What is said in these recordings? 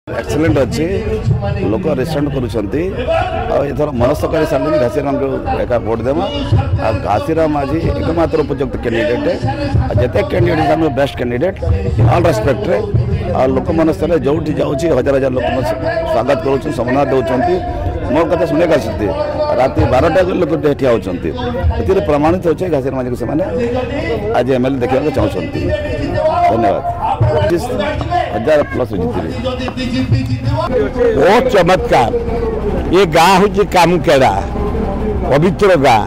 Excellent अच्छी लोक respond कर मनस्थ कर सारे घासीराम एक भोट देमा घासीराम माझी एकमात्र उपयुक्त कैंडिडेट जिते candidate best candidate all respect रे लोक मनस्थ जो जाऊँगी हजार हजार लोक स्वागत कर सम्मान दौरान मो कथा शुणा आसती रात 12टा लोक ठिया होती प्रमाणित होचे घासीराम माझी से आज एमएलए देखा चाहते धन्यवाद 1000 प्लस बहुत चमत्कार ये गाँ हूँ कामकेड़ा पवित्र गाँ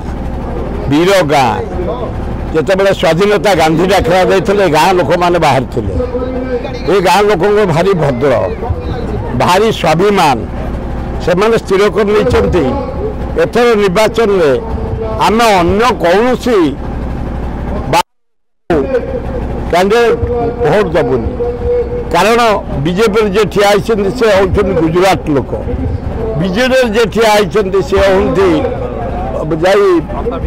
वीर गाँ जिते स्वाधीनता गांधी डाकरा देते गाँ लोक मैंने बाहर थे ये गाँ लोक भारी भद्र भारी स्वाभिमान से मैंने स्थिर कर एथर निर्वाचन में आम अन्य कौन कैंडिडेट भोट दबुनि कारण बीजेपी जे ठिया से होती गुजरात लोक बीजेडी जे ठिया से होती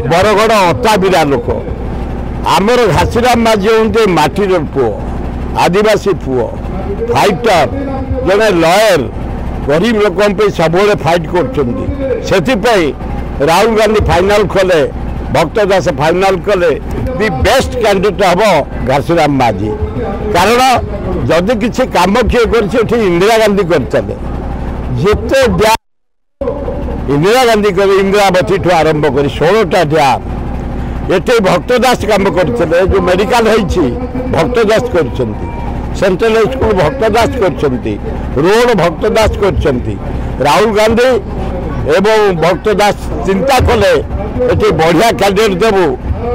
बरगड़ अताबिरा लोक आमर घासीराम माझी होते माटीर पुओ आदिवासी पुओ फाइटर जड़े लयर गरीब लोक सब फाइट कर राहुल गांधी फाइनाल कले भक्त दास फाइनाल कले दि बेस्ट कैंडिडेट हम घासीराम माझी कारण जदि किसी कम किए कर इंदिरा गांधी करते जिते इंदिरा गांधी कर इंदिरावती ठू आरंभ कर 16टा डैम ये भक्तदास कम करते जो मेडिकल भक्तदास कर सेंट्रल स्कूल भक्तदास कर रोड भक्तदास कर राहुल गांधी एवं भक्तदास चिंता कले ये बढ़िया कैंडिडेट देवु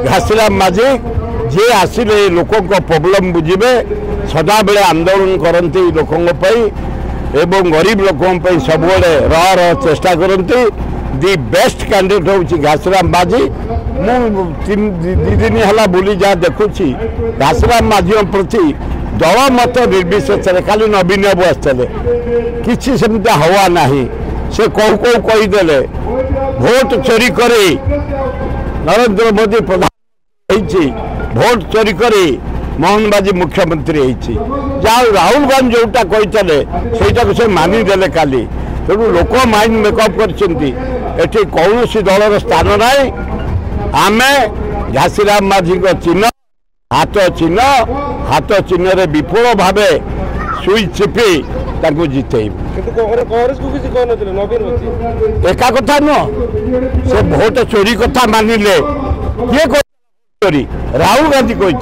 घासीराम माझी जे आसिले लोकों प्रॉब्लम बुझे सदा बेले आंदोलन करती लोकों एवं गरीब लोकों सब रह चेष्टा करती दि बेस्ट कैंडिडेट हूँ घासीराम माझी मु दिन है बुली जहाँ देखुची घासीराम माझी प्रति दल मत निर्विशेष खाली नवीन बाबू आसते किसी सेमती हवा ना से कौ कौ कहीदे भोट चोरी करी नरेंद्र मोदी प्रधान भोट चोरी करी मोहन बाजी मुख्यमंत्री जहाँ राहुल गांधी जोटा कही से मानिदे काली तेणु लोक माइंड मेकअप कर कौन दलर स्थान ना आम घासीराम माझी चिन्ह हाथ चिन्ह रे विपुल भाव सुई चिपी जितेबू एका कथा नुह से भोट चोरी कथा मानिले किए चोरी राहुल गांधी कही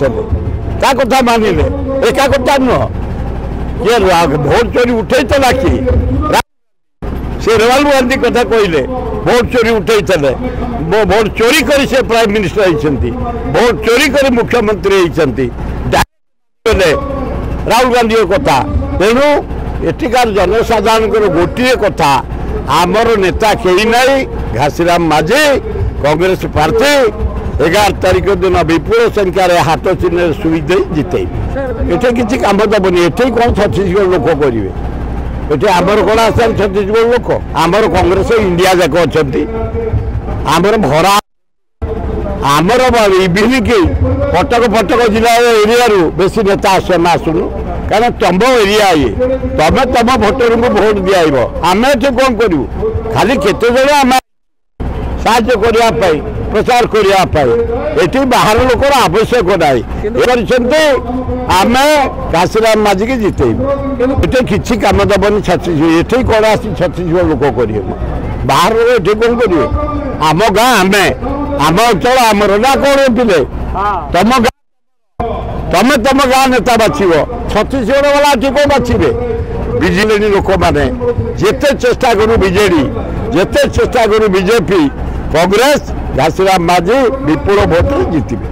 कथा मानिले एका कथा नुह ये भोट चोरी उठे कि से राहुल गांधी कथा कहले भोट चोरी उठे भोट चोरी कर से प्राइम मिनिस्टर होती भोट चोरी कर मुख्यमंत्री होती राहुल गांधी कथा तेणु एठिकार जनसाधारण गोटे कथा आमर नेता कहीं ना घासीराम माझी कांग्रेस प्रार्थी 11 तारीख दिन विपुल संख्यार हाथ चिन्ह सुई दे जिते ये किसी कम दबनी ये कौन छत्तीसगढ़ लोक करेंगे ये आमर कौन आस छत्तीसगढ़ लोक आमर कांग्रेस इंडिया जाक अच्छा आमर भरा आमर इवन की कटक जिला एरिया बेसी नेता आसुनु कारण तुम एरिया ये तमें तुम भोटर को भोट दिया आम ये कौन करूँ खाली केते जन आम साहाय्य करने प्रचार करने बाहर लोकर आवश्यक ना आम घासीराम माझी की जितेबू ये किसी कम दबनी छत्तीसगढ़ ये कौन आस छत्तीसगढ़ लोक करेंगे बाहर लोग ये कौन करेंगे आम गाँ आम अंचल आमर ना कौन थे तुम तमें तुम गाँ नेता बाछब छत्तीसगढ़ वाला कौन बाछे बिजली लोक मैंने जिते चेष्टा करूँ बीजेडी जिते चेष्टा करूँ बीजेपी कांग्रेस घासीराम माझी विपुल भोट जीतबे।